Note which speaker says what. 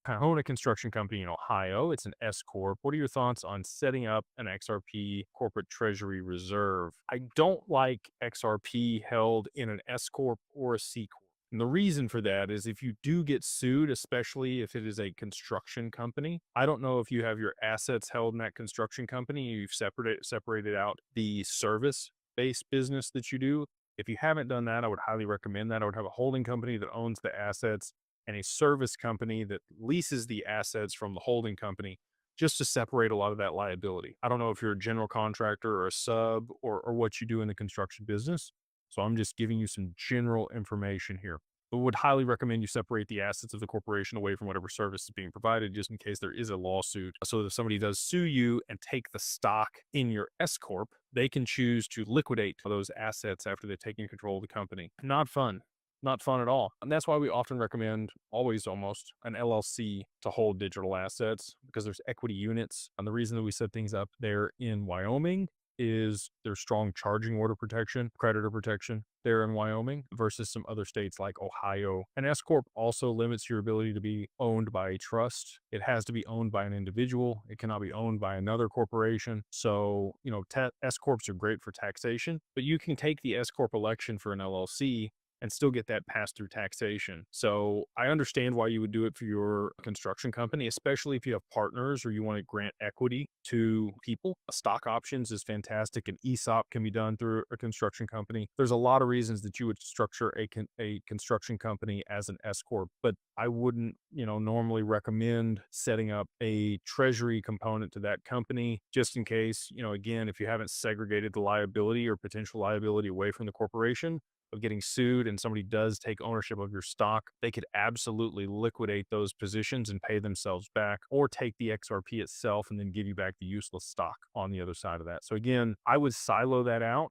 Speaker 1: I own a construction company in Ohio. It's an S-Corp. What are your thoughts on setting up an XRP corporate treasury reserve? I don't like XRP held in an S-Corp or a C-Corp. And the reason for that is if you do get sued, especially if it is a construction company, I don't know if you have your assets held in that construction company, you've separated out the service based business that you do. If you haven't done that, I would highly recommend that. I would have a holding company that owns the assets and a service company that leases the assets from the holding company just to separate a lot of that liability. I don't know if you're a general contractor or a sub or what you do in the construction business. So I'm just giving you some general information here. But would highly recommend you separate the assets of the corporation away from whatever service is being provided, just in case there is a lawsuit. So that if somebody does sue you and take the stock in your S Corp, they can choose to liquidate those assets after they've taken control of the company. Not fun. Not fun at all. And that's why we often recommend, always almost, an LLC to hold digital assets because there's equity units. And the reason that we set things up there in Wyoming is there's strong charging order protection, creditor protection there in Wyoming versus some other states like Ohio. An S Corp also limits your ability to be owned by a trust. It has to be owned by an individual. It cannot be owned by another corporation. So, S Corps are great for taxation, but you can take the S Corp election for an LLC and still get that pass through taxation. So I understand why you would do it for your construction company, especially if you have partners or you want to grant equity to people. Stock options is fantastic. An ESOP can be done through a construction company. There's a lot of reasons that you would structure a construction company as an S Corp, but I wouldn't, normally recommend setting up a treasury component to that company just in case, again, if you haven't segregated the liability or potential liability away from the corporation, of getting sued and somebody does take ownership of your stock, they could absolutely liquidate those positions and pay themselves back or take the XRP itself and then give you back the useless stock on the other side of that. So again, I would silo that out